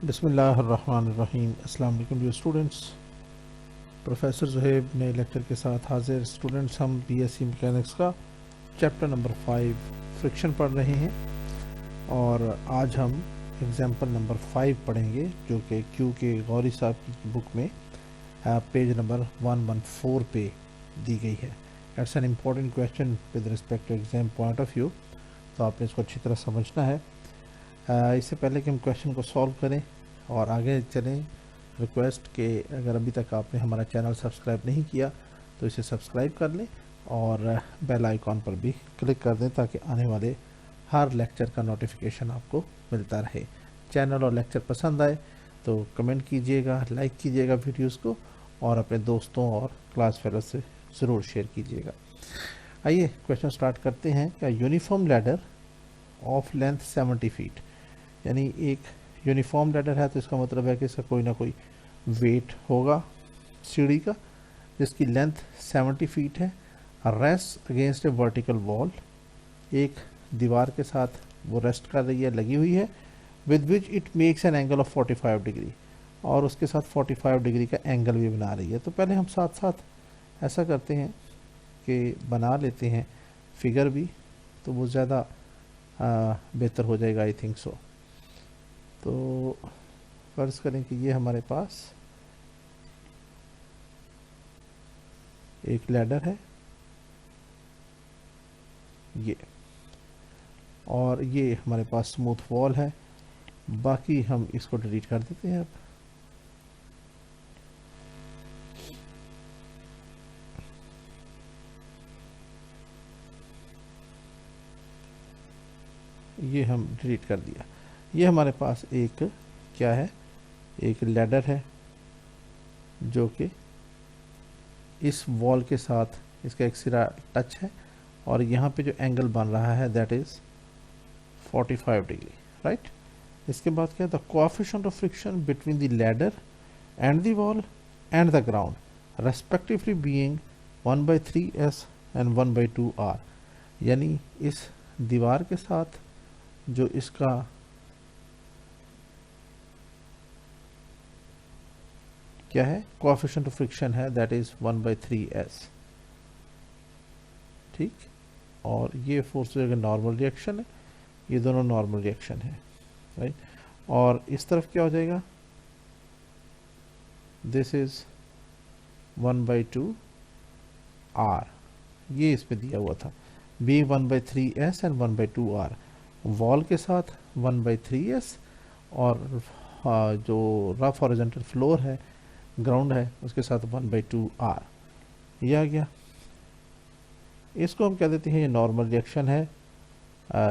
बिस्मिल्लाहिर्रहमानिर्रहीम। अस्सलाम वालेकुम डियर स्टूडेंट्स। प्रोफेसर ज़ुहैब नए लेक्चर के साथ हाजिर। स्टूडेंट्स, हम बीएससी मैकेनिक्स का चैप्टर नंबर 5 फ्रिक्शन पढ़ रहे हैं और आज हम एग्जाम्पल नंबर 5 पढ़ेंगे जो कि क्यू के गौरी साहब की बुक में पेज नंबर 114 पे दी गई है। It's an important question with respect to exam point of view, तो आपने इसको अच्छी तरह समझना है। इससे पहले कि हम क्वेश्चन को सॉल्व करें और आगे चलें, रिक्वेस्ट कि अगर अभी तक आपने हमारा चैनल सब्सक्राइब नहीं किया तो इसे सब्सक्राइब कर लें और बेल आइकॉन पर भी क्लिक कर दें ताकि आने वाले हर लेक्चर का नोटिफिकेशन आपको मिलता रहे। चैनल और लेक्चर पसंद आए तो कमेंट कीजिएगा, लाइक कीजिएगा वीडियोस को और अपने दोस्तों और क्लास फेलो से ज़रूर शेयर कीजिएगा। आइए क्वेश्चन स्टार्ट करते हैं। क्या uniform ladder of length 70 feet, यानी एक यूनिफॉर्म लैडर है तो इसका मतलब है कि इसका कोई ना कोई वेट होगा सीढ़ी का जिसकी लेंथ 70 फीट है। रेस्ट अगेंस्ट ए वर्टिकल वॉल, एक दीवार के साथ वो रेस्ट कर रही है, लगी हुई है। With which it makes an angle of 45 degree, और उसके साथ 45 डिग्री का एंगल भी बना रही है। तो पहले हम साथ साथ ऐसा करते हैं कि बना लेते हैं फिगर भी, तो वो ज़्यादा बेहतर हो जाएगा, आई थिंक सो। तो फ़र्ज़ करें कि ये हमारे पास एक लैडर है ये, और ये हमारे पास स्मूथ वॉल है। बाकी हम इसको डिलीट कर देते हैं। अब ये हम डिलीट कर दिया। ये हमारे पास एक क्या है, एक लैडर है जो कि इस वॉल के साथ इसका एक सिरा टच है और यहाँ पे जो एंगल बन रहा है दैट इज़ 45 डिग्री, राइट। इसके बाद क्या है, the coefficient of friction between the ladder and the wall and the ground respectively being 1/3s and 1/2r, यानी इस दीवार के साथ जो इसका क्या है, कोएफिशिएंट ऑफ फ्रिक्शन है दैट इज 1/3s, ठीक। और ये फोर्स का नॉर्मल रिएक्शन है, ये दोनों नॉर्मल रिएक्शन है, राइट। और इस तरफ क्या हो जाएगा, दिस इज 1/2r, ये इसमें दिया हुआ था, B 1/3s and 1/2r। Wall के साथ 1/3s और जो रफ हॉरिजॉन्टल फ्लोर है, ग्राउंड है, उसके साथ 1/2r। ये आ गया। इसको हम कह देते हैं ये नॉर्मल रिएक्शन है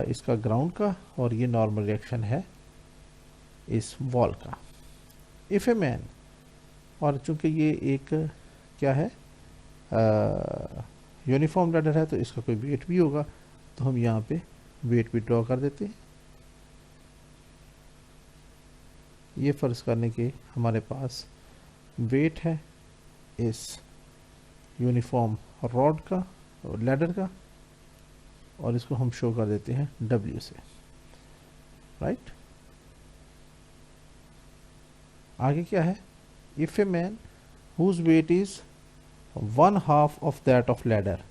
इसका ग्राउंड का, और ये नॉर्मल रिएक्शन है इस वॉल का। इफ ए मैन, और चूंकि ये एक क्या है यूनिफॉर्म लैडर है तो इसका कोई वेट भी होगा, तो हम यहाँ पे वेट भी ड्रॉ कर देते हैं। ये फ़र्ज़ करने के हमारे पास वेट है इस यूनिफॉर्म रॉड का, लैडर का, और इसको हम शो कर देते हैं W से, राइट। आगे क्या है, if a man whose weight is 1/2 of that of ladder,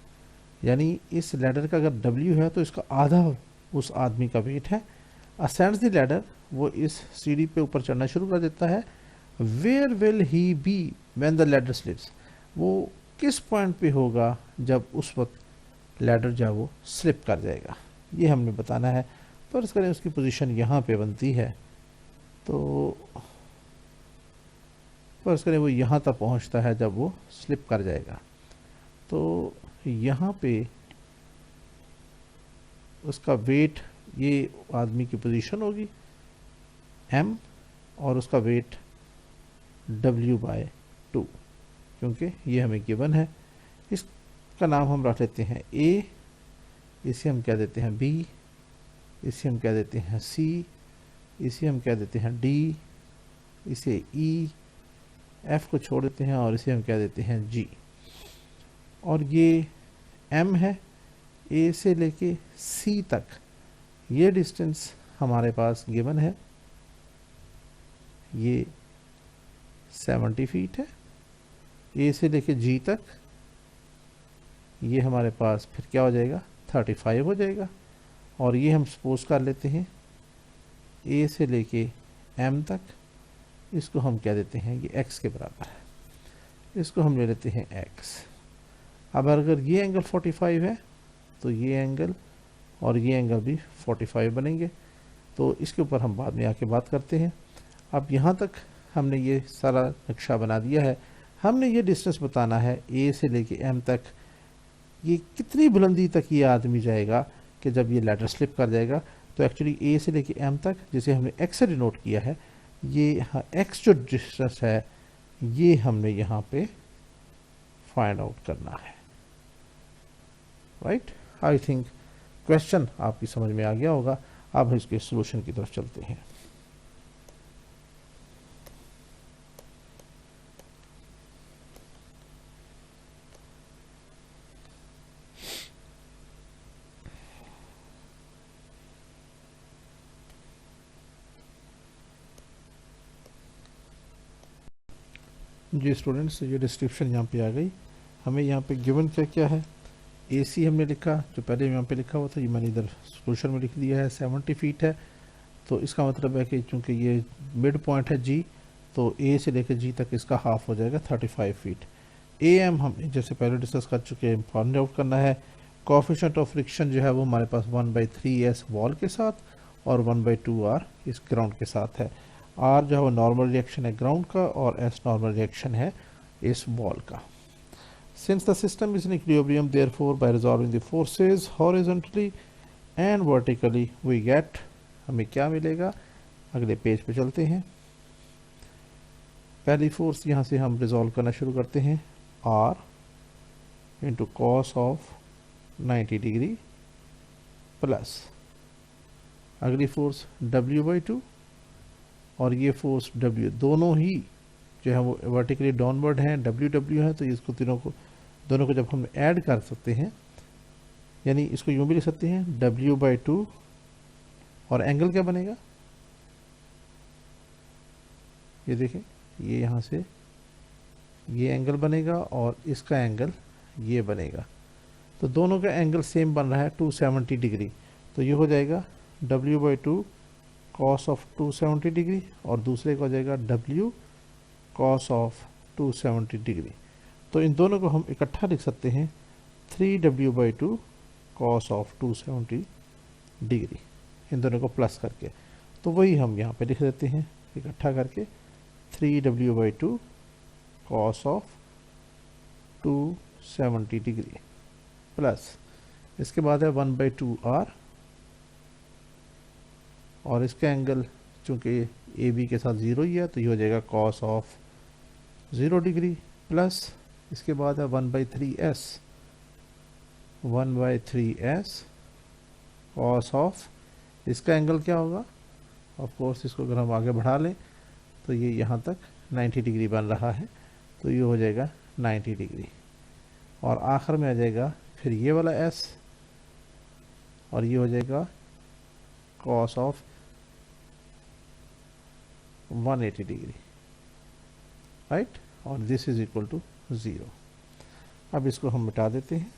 यानी इस लैडर का अगर W है तो इसका आधा उस आदमी का वेट है। असेंड्स द लैडर, वो इस सीढ़ी पे ऊपर चढ़ना शुरू कर देता है। Where will he be when the ladder slips, वो किस पॉइंट पे होगा जब उस वक्त लैडर जो है वो स्लिप कर जाएगा, ये हमने बताना है। फर्ज करें उसकी पोजीशन यहाँ पे बनती है, तो फर्ज करें वो यहाँ तक पहुँचता है जब वो स्लिप कर जाएगा, तो यहाँ पे उसका वेट, ये आदमी की पोजीशन होगी m, और उसका वेट W/2, क्योंकि ये हमें गिवन है। इसका नाम हम रख लेते हैं A, इसे हम कह देते हैं B, इसे हम कह देते हैं C, इसे हम कह देते हैं D, इसे E, F को छोड़ देते हैं और इसे हम कह देते हैं G। और ये M है, A से लेके C तक ये डिस्टेंस हमारे पास गिवन है। ये 70 फीट है, ए से लेके जी तक ये हमारे पास फिर क्या हो जाएगा 35 हो जाएगा। और ये हम सपोज कर लेते हैं ए से लेके एम तक, इसको हम क्या देते हैं, ये एक्स के बराबर है, इसको हम ले लेते हैं एक्स। अब अगर ये एंगल 45 है तो ये एंगल और ये एंगल भी 45 बनेंगे। तो इसके ऊपर हम बाद में आके बात करते हैं। अब यहाँ तक हमने ये सारा नक्शा बना दिया है। हमने ये डिस्टेंस बताना है ए से लेके एम तक, ये कितनी बुलंदी तक ये आदमी जाएगा कि जब ये लैडर स्लिप कर जाएगा। तो एक्चुअली ए से लेके एम तक, जिसे हमने एक्स से डिनोट किया है, ये एक्स जो डिस्टेंस है ये हमने यहाँ पे फाइंड आउट करना है। राइट, आई थिंक क्वेश्चन आपकी समझ में आ गया होगा। अब इसके सॉल्यूशन की तरफ चलते हैं। जी स्टूडेंट्स, ये डिस्क्रिप्शन यहाँ पे आ गई। हमें यहाँ पे गिवन क्या क्या है, ए सी हमने लिखा, जो पहले यहाँ पे लिखा हुआ था ये मैंने इधर सॉल्यूशन में लिख दिया है, 70 फीट है। तो इसका मतलब है कि चूँकि ये मिड पॉइंट है जी, तो ए से लेकर जी तक इसका हाफ हो जाएगा 35 फीट। ए एम हम जैसे पहले डिस्कस कर चुके हैं, फाइंड आउट करना है। कोएफिशिएंट ऑफ फ्रिक्शन जो है वो हमारे पास 1/3s वॉल के साथ और 1/2r इस ग्राउंड के साथ है। आर जो है वो नॉर्मल रिएक्शन है ग्राउंड का और एस नॉर्मल रिएक्शन है इस वॉल का। Since the system is in equilibrium, therefore by resolving the forces horizontally and vertically we get, हमें क्या मिलेगा, अगले पेज पे चलते हैं। पहली फोर्स यहाँ से हम रिजॉल्व करना शुरू करते हैं, R into cos of 90 degree plus अगली फोर्स W/2 और ये फोर्स W, दोनों ही जो है वो वर्टिकली डाउनवर्ड हैं, W है। तो इसको दोनों को जब हम ऐड कर सकते हैं, यानी इसको यूँ भी लिख सकते हैं W/2 और एंगल क्या बनेगा, ये देखें, ये यहाँ से ये एंगल बनेगा और इसका एंगल ये बनेगा। तो दोनों का एंगल सेम बन रहा है 270 डिग्री। तो ये हो जाएगा W/2 कॉस ऑफ 270 डिग्री और दूसरे का हो जाएगा W कॉस ऑफ 270 डिग्री। तो इन दोनों को हम इकट्ठा लिख सकते हैं 3W/2 कॉस ऑफ 270 डिग्री, इन दोनों को प्लस करके। तो वही हम यहाँ पे लिख देते हैं इकट्ठा करके 3W/2 cos of 270 degree plus इसके बाद है 1/2r और इसका एंगल चूँकि ए बी के साथ 0 ही है तो ये हो जाएगा कॉस ऑफ 0 डिग्री प्लस इसके बाद है 1/3s कॉस ऑफ, इसका एंगल क्या होगा, ऑफ कोर्स इसको अगर हम आगे बढ़ा लें तो ये यहाँ तक 90 डिग्री बन रहा है, तो ये हो जाएगा 90 डिग्री। और आखिर में आ जाएगा फिर ये वाला s और ये हो जाएगा कॉस ऑफ 180 डिग्री, राइट। और दिस इज इक्वल टू 0। अब इसको हम मिटा देते हैं।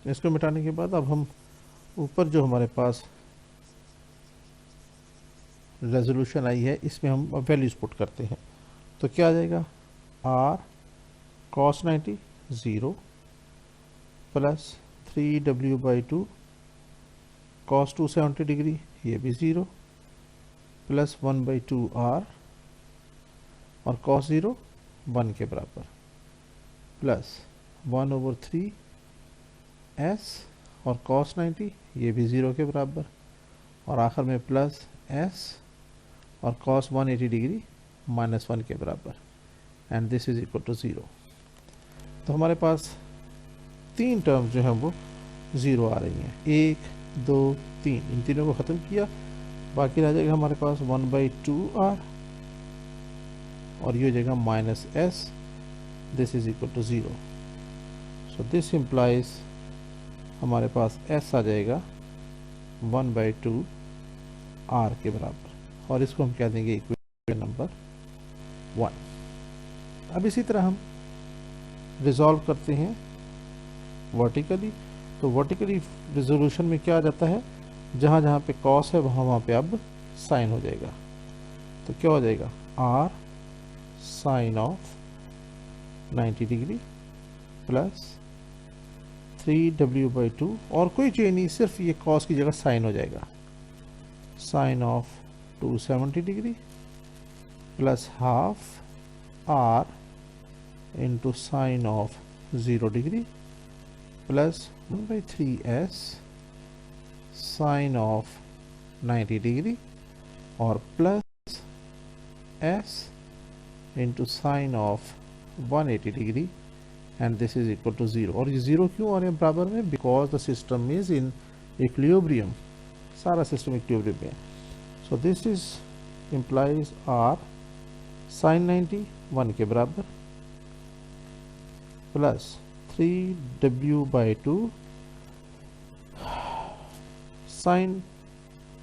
इसको मिटाने के बाद अब हम ऊपर जो हमारे पास रेजोल्यूशन आई है इसमें हम वैल्यूज पुट करते हैं। तो क्या आ जाएगा, r cos 90 0 plus 3W/2 cos 270 degree, ये भी 0 प्लस 1/2r और cos 0 1 के बराबर प्लस 1/3s और cos 90 ये भी 0 के बराबर और आखिर में प्लस s और cos 180 डिग्री -1 के बराबर and this is equal to 0। तो हमारे पास तीन टर्म जो हैं वो 0 आ रही हैं, 1 2 3, इन तीनों को ख़त्म किया, बाकी रह जाएगा हमारे पास 1/2r और ये हो जाएगा -s, this is equal to 0। So this implies हमारे पास s आ जाएगा 1/2 आर के बराबर, और इसको हम कह देंगे इक्वेशन नंबर 1। अब इसी तरह हम रिजॉल्व करते हैं वर्टिकली। तो वर्टिकली रिजोल्यूशन में क्या आ जाता है, जहाँ जहाँ पे कॉस है वहाँ वहाँ पे अब साइन हो जाएगा। तो क्या हो जाएगा, R sine of 90 degree plus 3w/2, और कोई चेंज नहीं, सिर्फ ये कॉस की जगह साइन हो जाएगा, sine of 270 degree plus half R into sine of 0 degree plus 1/3s sine of 90 degree और plus s into sine of 180 degree, and this is equal to 0। और ये 0 क्यों आ रहे हैं बराबर में, because the system is in equilibrium, सारा system equilibrium में है। So this is implies R sine 90 1 के बराबर plus 3w/2 sign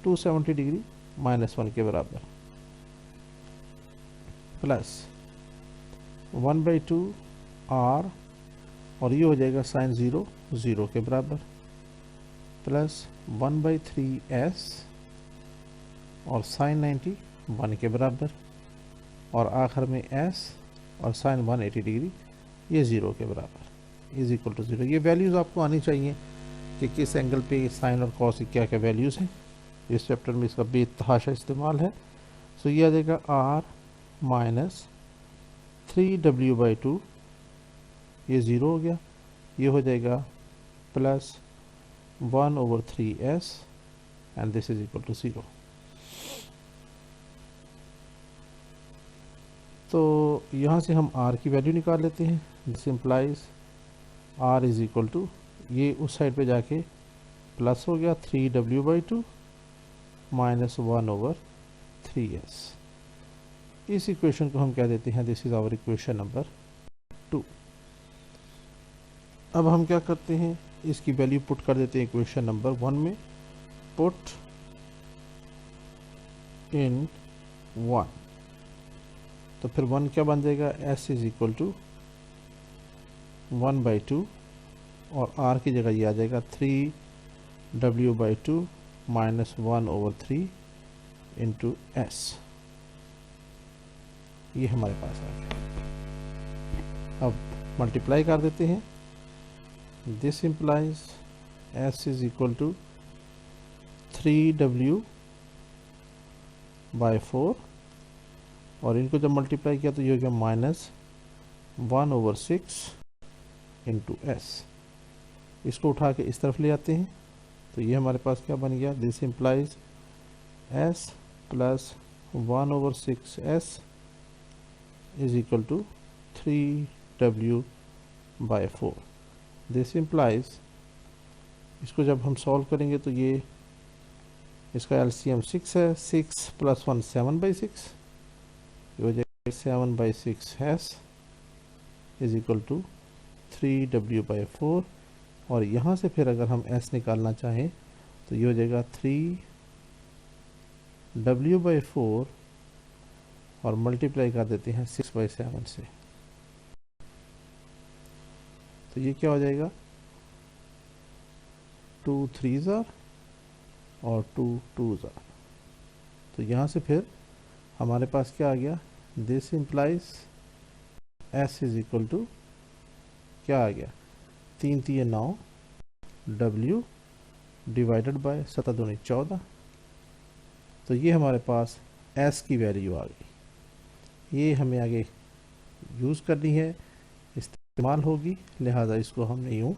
270 degree minus 1 के बराबर प्लस 1/2 आर, और ये हो जाएगा साइन 0 0 के बराबर प्लस 1/3s और साइन 90 1 के बराबर, और आखिर में s और साइन 180 डिग्री ये 0 के बराबर इज इक्वल टू 0। ये वैल्यूज़ आपको आनी चाहिए कि किस एंगल पे साइन और कॉस की क्या क्या वैल्यूज़ हैं। इस चैप्टर में इसका बेतहाशा इस्तेमाल है। सो ये आ जाएगा r माइनस 3w/2, ये 0 हो गया, ये हो जाएगा plus 1/3s and this is equal to 0। तो यहाँ से हम r की वैल्यू निकाल लेते हैं। This implies r is equal to, ये उस साइड पे जाके प्लस हो गया 3w/2 माइनस 1/3s। इस इक्वेशन को हम कह देते हैं this is our equation number 2। अब हम क्या करते हैं, इसकी वैल्यू पुट कर देते हैं इक्वेशन नंबर 1 में, पुट इन 1। तो फिर 1 क्या बन जाएगा, s इज इक्वल टू 1/2 और r की जगह ये आ जाएगा 3w/2 माइनस 1/3 इंटू s। ये हमारे पास आ गया। अब मल्टीप्लाई कर देते हैं। This implies s is equal to 3w/4, और इनको जब मल्टीप्लाई किया तो ये हो गया माइनस 1/6 इंटू s। इसको उठा के इस तरफ ले आते हैं तो ये हमारे पास क्या बन गया, this implies s plus 1/6s is equal to 3w/4। This implies, इसको जब हम सॉल्व करेंगे तो ये इसका एलसीएम 6 है, 6 प्लस 1 7/6, ये हो जाएगा 7/6s is equal to 3w/4, और यहाँ से फिर अगर हम s निकालना चाहें तो ये हो जाएगा 3w/4 और मल्टीप्लाई कर देते हैं 6/7 से, तो ये क्या हो जाएगा 2 3s और 2 2s। तो यहाँ से फिर हमारे पास क्या आ गया, this implies s is equal to क्या आ गया, 3 3 9 w डिवाइडेड बाय 7 दूनी 14। तो ये हमारे पास s की वैल्यू आ गई। ये हमें आगे यूज़ करनी है, इस्तेमाल होगी, लिहाजा इसको हमने यूँ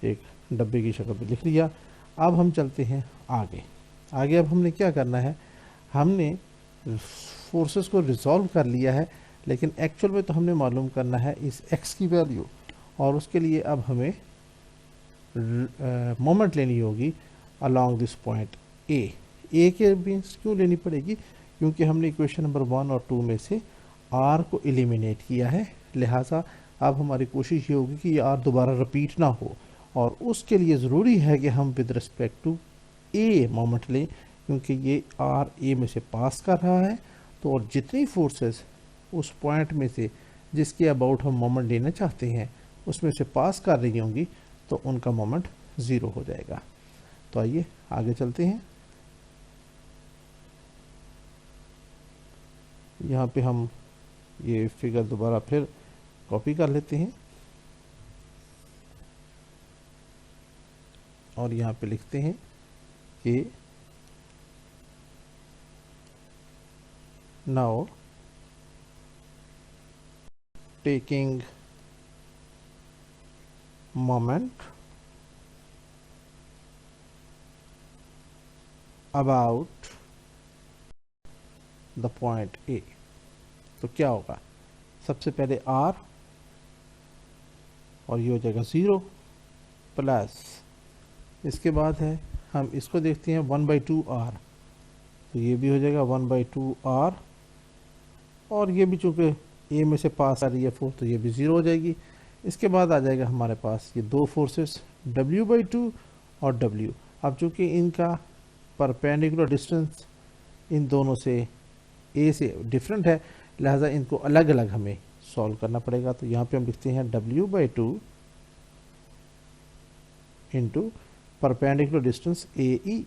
एक डब्बे की शक्ल में लिख लिया। अब हम चलते हैं आगे। अब हमने क्या करना है, हमने फोर्सेस को रिजॉल्व कर लिया है, लेकिन एक्चुअल में तो हमने मालूम करना है इस x की वैल्यू, और उसके लिए अब हमें मोमेंट लेनी होगी अलोंग दिस पॉइंट a के मीन्स क्यों लेनी पड़ेगी, क्योंकि हमने इक्वेशन नंबर 1 और 2 में से r को एलिमिनेट किया है। लिहाजा अब हमारी कोशिश ये होगी कि ये r दोबारा रिपीट ना हो, और उसके लिए ज़रूरी है कि हम with respect to a moment लें, क्योंकि ये आर ए में से पास कर रहा है, तो और जितनी फोर्सेस उस पॉइंट में से जिसके अबाउट हम मोमेंट लेना चाहते हैं उसमें से पास कर रही होंगी, तो उनका मोमेंट ज़ीरो हो जाएगा। तो आइए आगे चलते हैं। यहाँ पे हम ये फिगर दोबारा फिर कॉपी कर लेते हैं और यहाँ पे लिखते हैं कि now taking moment about the point A. तो क्या होगा, सबसे पहले आर और ये हो जाएगा 0 प्लस, इसके बाद है हम इसको देखते हैं 1/2 आर, तो ये भी हो जाएगा 1/2 आर, और ये भी चूंकि ए में से पास आ रही है फोर्स तो ये भी 0 हो जाएगी। इसके बाद आ जाएगा हमारे पास ये दो फोर्सेस W/2 और W। अब चूंकि इनका परपेंडिकुलर डिस्टेंस इन दोनों से ए से डिफरेंट है, लिहाजा इनको अलग अलग हमें सॉल्व करना पड़ेगा। तो यहाँ पे हम लिखते हैं W/2 into perpendicular distance AE,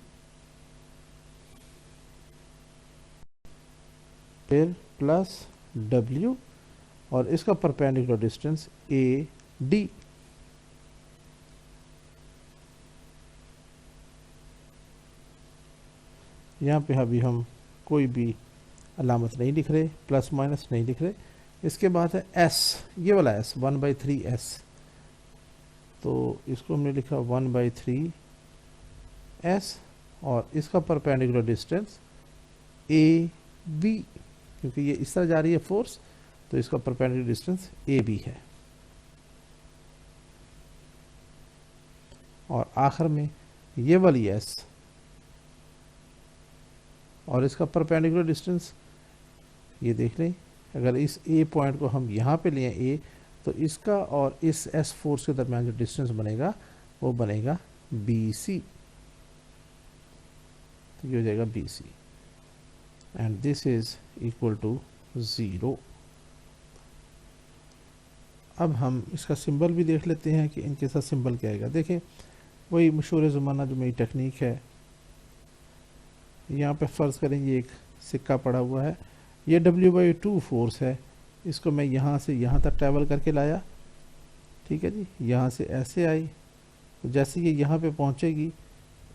फिर प्लस W और इसका परपेंडिकुलर डिस्टेंस AD। यहाँ पे अभी हम कोई भी अलामत नहीं लिख रहे, प्लस माइनस नहीं लिख रहे। इसके बाद है S, ये वाला S 1/3 S, तो इसको हमने लिखा 1/3 S और इसका परपेंडिकुलर डिस्टेंस AB, क्योंकि ये इस तरह जा रही है फोर्स तो इसका परपेंडिकुलर डिस्टेंस AB है। और आखिर में ये वाली S और इसका परपेंडिकुलर डिस्टेंस, ये देख लें, अगर इस A पॉइंट को हम यहाँ पे लें A, तो इसका और इस S फोर्स के दरमियान जो डिस्टेंस बनेगा वो बनेगा BC, तो ये हो जाएगा BC and this is equal to 0। अब हम इसका सिंबल भी देख लेते हैं कि इनके साथ सिंबल क्या आएगा। देखें, वही मशहूर ज़माना जो मेरी टेक्निक है, यहाँ पे फ़र्ज़ करें ये एक सिक्का पड़ा हुआ है, ये W/2 फोर्स है, इसको मैं यहाँ से यहाँ तक ट्रैवल करके लाया, ठीक है जी, यहाँ से ऐसे आई, तो जैसे ये यहाँ पे पहुँचेगी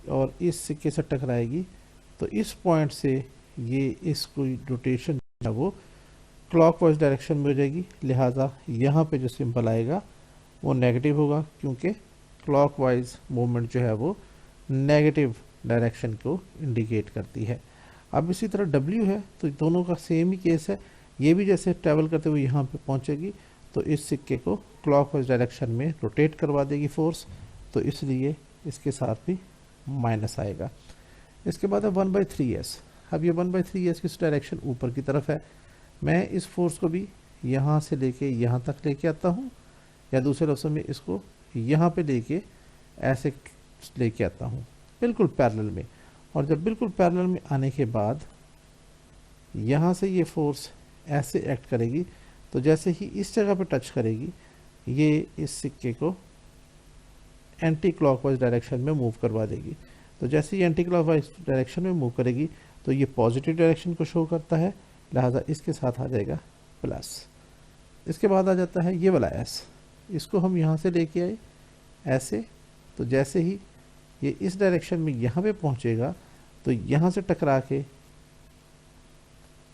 और इस सिक्के से टकराएगी, तो इस पॉइंट से ये इसको रोटेशन है वो क्लॉकवाइज डायरेक्शन में हो जाएगी, लिहाजा यहाँ पे जो सिंबल आएगा वो नेगेटिव होगा, क्योंकि क्लॉकवाइज मूवमेंट जो है वो नेगेटिव डायरेक्शन को इंडिकेट करती है। अब इसी तरह W है, तो दोनों का सेम ही केस है, ये भी जैसे ट्रैवल करते हुए यहाँ पे पहुँचेगी तो इस सिक्के को क्लॉकवाइज डायरेक्शन में रोटेट करवा देगी फोर्स, तो इसलिए इसके साथ भी माइनस आएगा। इसके बाद है 1/3 S। अब ये 1/3 S किस डायरेक्शन, ऊपर की तरफ है, मैं इस फोर्स को भी यहाँ से लेके यहाँ तक लेके आता हूँ, या दूसरे लफ्ज़ों में इसको यहाँ पे लेके ऐसे लेके आता हूँ बिल्कुल पैरेलल में, और जब बिल्कुल पैरेलल में आने के बाद यहाँ से ये फोर्स ऐसे एक्ट करेगी, तो जैसे ही इस जगह पे टच करेगी ये इस सिक्के को एंटी क्लॉकवाइज डायरेक्शन में मूव करवा देगी। तो जैसे ही एंटी क्लॉकवाइज डायरेक्शन में मूव करेगी तो ये पॉजिटिव डायरेक्शन को शो करता है, लिहाजा इसके साथ आ जाएगा प्लस। इसके बाद आ जाता है ये वाला S, इसको हम यहाँ से लेके आए ऐसे, तो जैसे ही ये इस डायरेक्शन में यहाँ पे पहुँचेगा तो यहाँ से टकरा के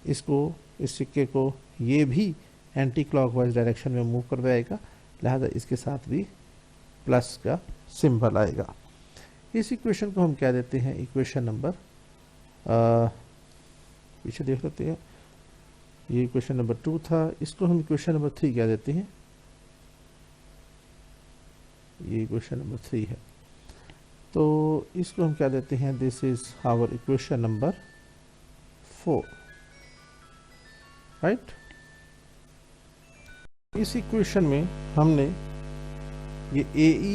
इसको, इस सिक्के को ये भी एंटी क्लॉकवाइज डायरेक्शन में मूव करवाएगा, लिहाजा इसके साथ भी प्लस का सिंबल आएगा। इस इक्वेशन को हम क्या देते हैं, इक्वेशन नंबर, पीछे देख लेते हैं, ये इक्वेशन नंबर 2 था, इसको हम इक्वेशन नंबर 3 क्या देते हैं, ये इक्वेशन नंबर 3 है, तो इसको हम क्या देते हैं, this is our equation number 4, right. इस इक्वेशन में हमने ये AE,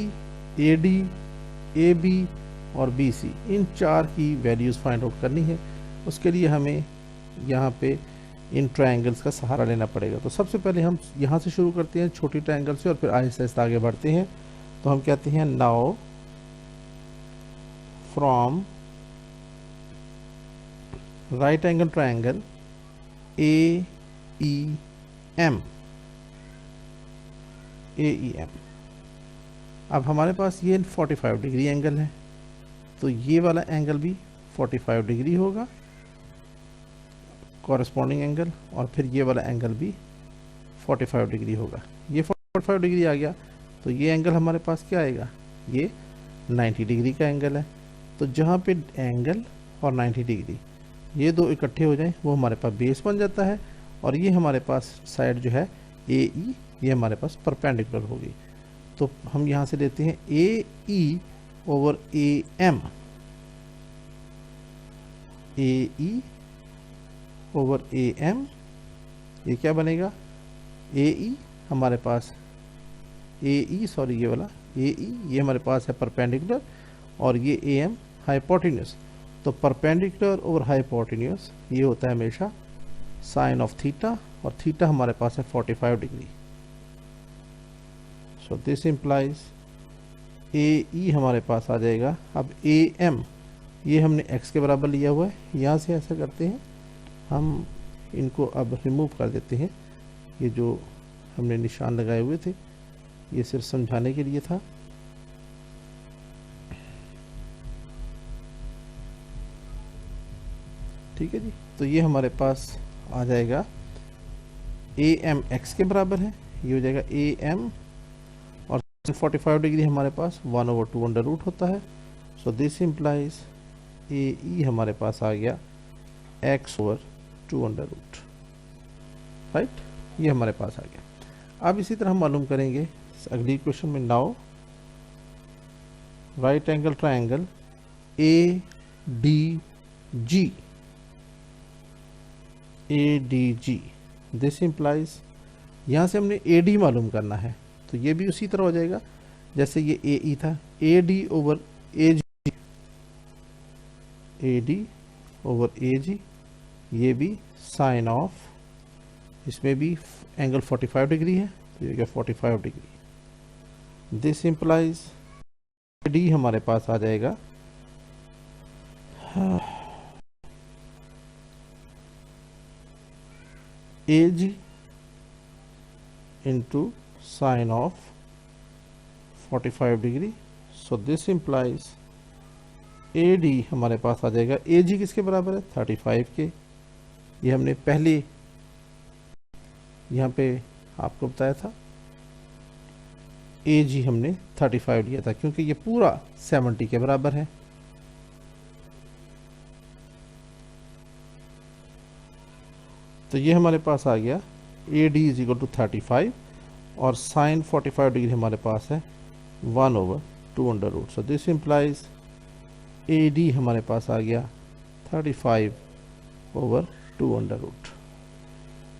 AD, AB और BC, इन चार की वैल्यूज़ फाइंड आउट करनी है। उसके लिए हमें यहाँ पे इन ट्रायंगल्स का सहारा लेना पड़ेगा। तो सबसे पहले हम यहाँ से शुरू करते हैं छोटी ट्रायंगल से और फिर आहिस्ता आहिस्ता आगे बढ़ते हैं। तो हम कहते हैं now from right angle triangle AEM, अब हमारे पास ये 45 डिग्री एंगल है, तो ये वाला एंगल भी 45 डिग्री होगा कॉरेस्पॉन्डिंग एंगल, और फिर ये वाला एंगल भी 45 डिग्री होगा। ये 45 डिग्री आ गया, तो ये एंगल हमारे पास क्या आएगा, ये 90 डिग्री का एंगल है। तो जहाँ पे एंगल और 90 डिग्री ये दो इकट्ठे हो जाएं, वो हमारे पास बेस बन जाता है, और ये हमारे पास साइड जो है AE, ये हमारे पास परपेंडिकुलर होगी। तो हम यहाँ से लेते हैं AE over AM, AE over AM, ये क्या बनेगा, AE हमारे पास AE, सॉरी ये वाला AE, ये हमारे पास है परपेंडिकुलर, और ये AM हाइपोटेन्यूस। तो परपेंडिकुलर ओवर हाइपोटेन्यूस ये होता है हमेशा साइन ऑफ थीटा, और थीटा हमारे पास है 45 degree. So this implies AE हमारे पास आ जाएगा। अब AM ये हमने x के बराबर लिया हुआ है, यहाँ से ऐसा करते हैं हम इनको अब रिमूव कर देते हैं। ये जो हमने निशान लगाए हुए थे ये सिर्फ समझाने के लिए था। ठीक है जी, तो ये हमारे पास आ जाएगा AM x के बराबर है, ये हो जाएगा AM, और 45 डिग्री हमारे पास 1/2 अंडर रूट होता है। सो दिस इम्प्लाइज AE हमारे पास आ गया x/2 अंडर रूट, राइट, ये हमारे पास आ गया। अब इसी तरह हम मालूम करेंगे अगली इक्वेशन में। Now right angle triangle ADG, this implies, यहाँ से हमने AD मालूम करना है, तो ये भी उसी तरह हो जाएगा जैसे ये AE था, AD ओवर AG, ये भी साइन ऑफ, इसमें भी एंगल 45 डिग्री है, तो ये क्या 45 डिग्री। दिस इम्प्लाइज AD हमारे पास आ जाएगा AG into sine of 45 degree. So this implies AD हमारे पास आ जाएगा, AG किसके बराबर है, 35 के। ये हमने पहले यहाँ पे आपको बताया था, AG हमने 35 लिया था क्योंकि ये पूरा 70 के बराबर है। तो ये हमारे पास आ गया AD इज इक्वल टू 35, और साइन 45 डिग्री हमारे पास है 1/2 under root. So this implies AD हमारे पास आ गया 35/2 अंडर रूट।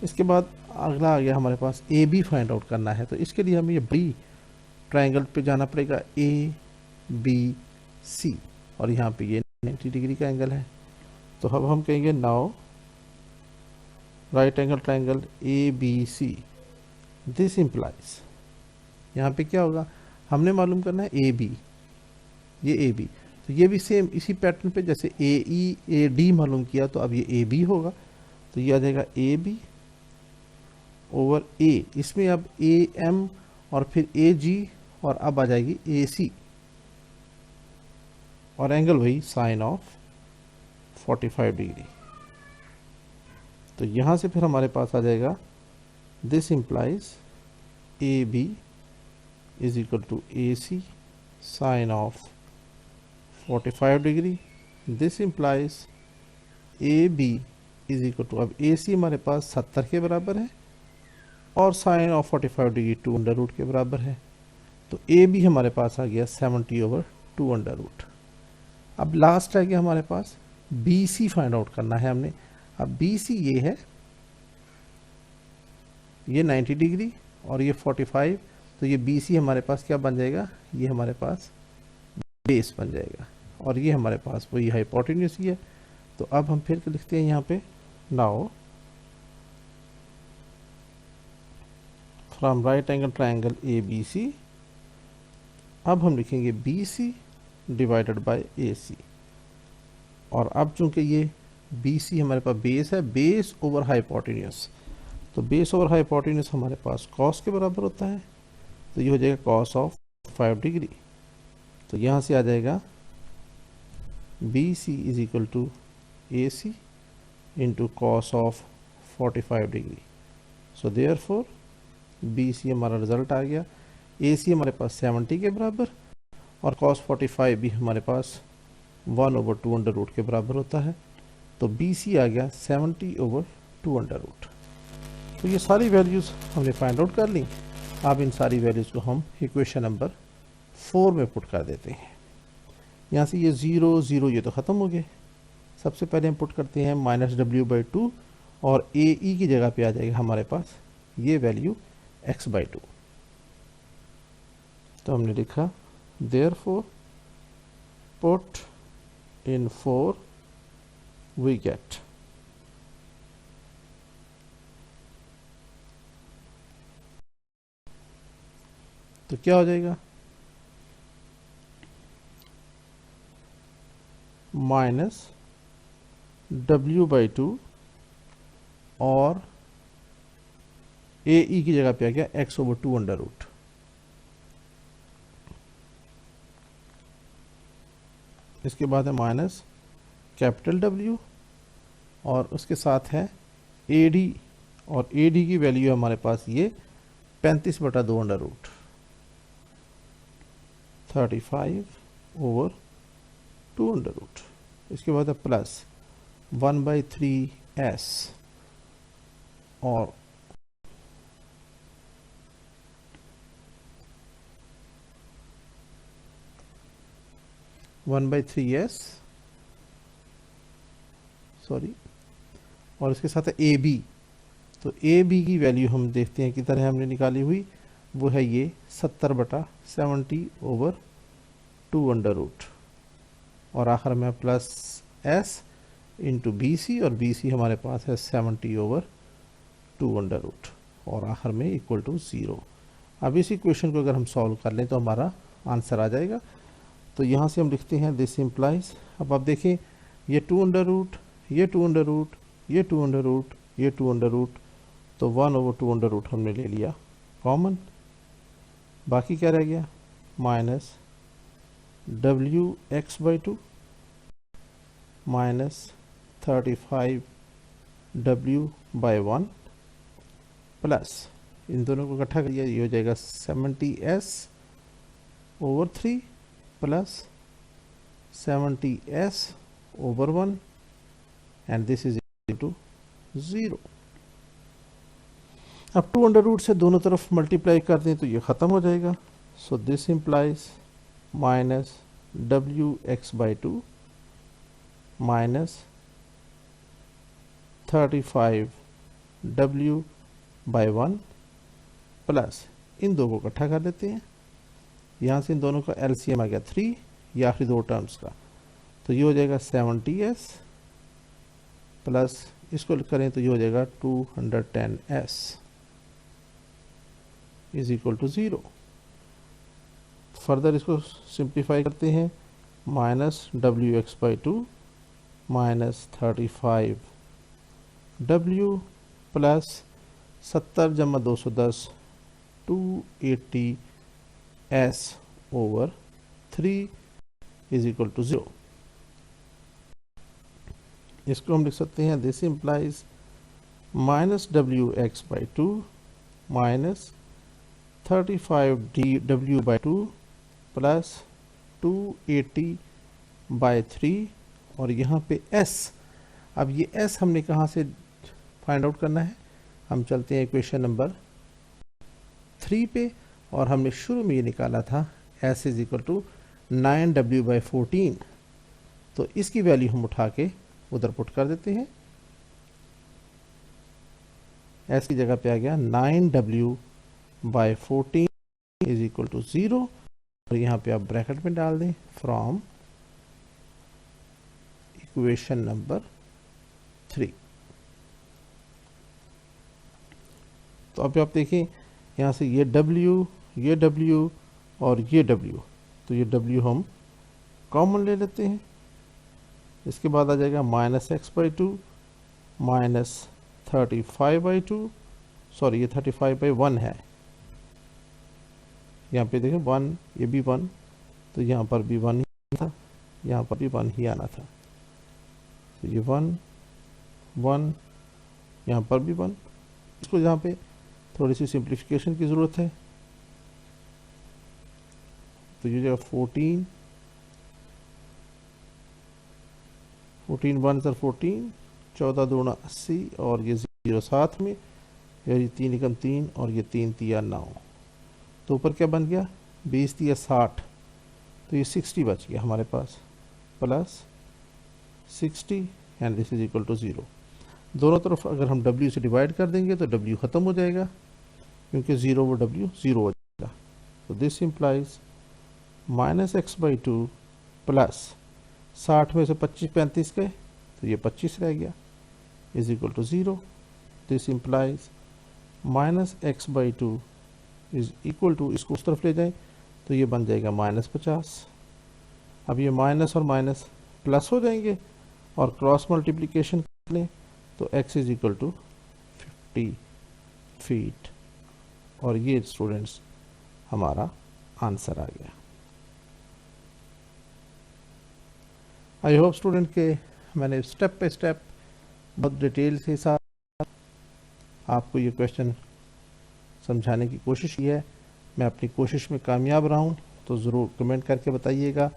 इसके बाद अगला आ गया हमारे पास AB फाइंड आउट करना है, तो इसके लिए हमें ये बड़ी ट्रायंगल पे जाना पड़ेगा ABC, और यहाँ पे ये 90 डिग्री का एंगल है। तो अब हम कहेंगे now right angle triangle ABC, this implies, यहाँ पे क्या होगा, हमने मालूम करना है AB, ये AB, तो ये भी सेम इसी पैटर्न पे जैसे AE AD मालूम किया, तो अब ये AB होगा, तो ये आ जाएगा AB ओवर A, इसमें अब AM और फिर AG, और अब आ जाएगी AC, और एंगल वही साइन ऑफ 45 डिग्री। तो यहाँ से फिर हमारे पास आ जाएगा this implies AB is equal to AC sine of 45 degree. This implies AB is equal to, अब AC हमारे पास 70 के बराबर है, और sine of 45 degree 2 under root के बराबर है। तो AB हमारे पास आ गया 70/2 अंडर रूट। अब लास्ट रह गया हमारे पास BC फाइंड आउट करना है हमने। अब BC ये है, ये 90 डिग्री और ये 45, तो ये BC हमारे पास क्या बन जाएगा, ये हमारे पास बेस बन जाएगा, और ये हमारे पास वही हाइपोटेन्यूज ही है। तो अब हम फिर लिखते हैं यहाँ पे now from right angle triangle A B C, अब हम लिखेंगे B C divided by A C. और अब चूंकि ये बी सी हमारे पास बेस है, बेस ओवर हाइपोटेन्यूज, तो बेस ओवर हाइपोटेन्यूज हमारे पास कॉस के बराबर होता है, तो ये हो जाएगा कॉस ऑफ 5 डिग्री। तो यहाँ से आ जाएगा B C is equal to A C into cos of 45 degree. So therefore B C हमारा रिजल्ट आ गया, ए सी हमारे पास 70 के बराबर और कॉस 45 भी हमारे पास 1/2 अंडर रूट के बराबर होता है। तो बी सी आ गया 70/2 अंडर रूट। तो ये सारी वैल्यूज़ हमने फाइंड आउट कर ली। अब इन सारी वैल्यूज़ को हम इक्वेशन नंबर 4 में पुट कर देते हैं। यहाँ से ये 0 0 ये तो ख़त्म हो गए। सबसे पहले हम पुट करते हैं -w/2 और ए ई की जगह पे आ जाएगा हमारे पास ये वैल्यू x/2। तो हमने लिखा therefore put in 4 we get तो क्या हो जाएगा -w/2 और ए ई की जगह पे आ गया x/2 अंडर रूट। इसके बाद है माइनस कैपिटल W और उसके साथ है AD, और AD की वैल्यू हमारे पास ये 35/2 अंडर रूट 35/2 अंडर रूट। इसके बाद है प्लस 1/3s और और इसके साथ है ए बी। तो ए बी की वैल्यू हम देखते हैं किधर है हमने निकाली हुई, वो है ये 70/70/2 अंडर रूट और आखिर में plus S into B C, और बी सी हमारे पास है 70/2 अंडर रूट और आखिर में इक्वल टू 0। अब इस इक्वेशन को अगर हम सॉल्व कर लें तो हमारा आंसर आ जाएगा। तो यहाँ से हम लिखते हैं दिस इम्प्लाइज, अब आप देखें ये 2 अंडर रूट, ये 2 अंडर रूट, ये 2 अंडर रूट, ये 2 अंडर रूट, तो 1/2 अंडर रूट हमने ले लिया कॉमन। बाकी क्या रह गया minus wx/2 minus 35w/1 plus इन दोनों को इकट्ठा करिए, ये हो जाएगा 70s/3 plus 70s/1 and this is equal to 0। अब 2 अंडर रूट से दोनों तरफ मल्टीप्लाई कर दें तो ये ख़त्म हो जाएगा। So this implies minus wx/2 minus 35w/1 plus इन दो को इकट्ठा कर देते हैं, यहाँ से इन दोनों का एलसीएम आ गया 3, या आखिरी दो टर्म्स का, तो ये हो जाएगा 70s प्लस इसको करें तो ये हो जाएगा 210s is equal to 0। Further इसको सिंप्लीफाई करते हैं, minus wx/2 minus 35w plus 70 जमा 210 280s/3 इज इक्वल टू 0। इसको हम लिख सकते हैं this implies minus wx/2 minus 35w/2 plus 280/3 और यहाँ पे s। अब ये s हमने कहाँ से फाइंड आउट करना है, हम चलते हैं इक्वेशन नंबर 3 पे, और हमने शुरू में ये निकाला था s is equal to 9w/14, तो इसकी वैल्यू हम उठा के उधर पुट कर देते हैं। s की जगह पे आ गया 9w/14 इज इक्वल टू 0, और यहाँ पे आप ब्रैकेट में डाल दें फ्रॉम इक्वेशन नंबर 3। तो अब आप देखें यहाँ से ये W और ये W, तो ये W हम कॉमन ले लेते हैं। इसके बाद आ जाएगा -x/2 -35/2, सॉरी ये 35/1 है। यहाँ पे देखें 1, ये भी 1, तो यहाँ पर भी 1 ही था, यहाँ पर भी 1 ही आना था। तो ये 1 1, यहाँ पर भी 1। इसको यहाँ पे थोड़ी सी सिंप्लीफिकेशन की ज़रूरत है। तो ये जगह 14 1 सर 14, 14 दूना 80 और ये 0 साथ में, ये 3 एकम 3 और ये 3 तिया 9। तो ऊपर क्या बन गया 20 तिया 60, तो ये 60 बच गया हमारे पास, plus 60 and this is equal to 0। दोनों तरफ अगर हम W से डिवाइड कर देंगे तो W ख़त्म हो जाएगा, क्योंकि 0 वो W 0 हो जाएगा। तो दिस इम्प्लाइज -x/2 प्लस 60 में से 25 35 गए तो ये 25 रह गया, is equal to 0। This implies -x/2 is equal to, इसको उस तरफ ले जाएं तो ये बन जाएगा -50। अब ये माइनस और माइनस प्लस हो जाएंगे और क्रॉस मल्टीप्लिकेशन कर लें तो x is equal to 50 feet, और ये स्टूडेंट्स हमारा आंसर आ गया। आई होप स्टूडेंट के मैंने स्टेप बाय स्टेप बहुत डिटेल के साथ आपको ये क्वेश्चन समझाने की कोशिश की है। मैं अपनी कोशिश में कामयाब रहा हूँ तो ज़रूर कमेंट करके बताइएगा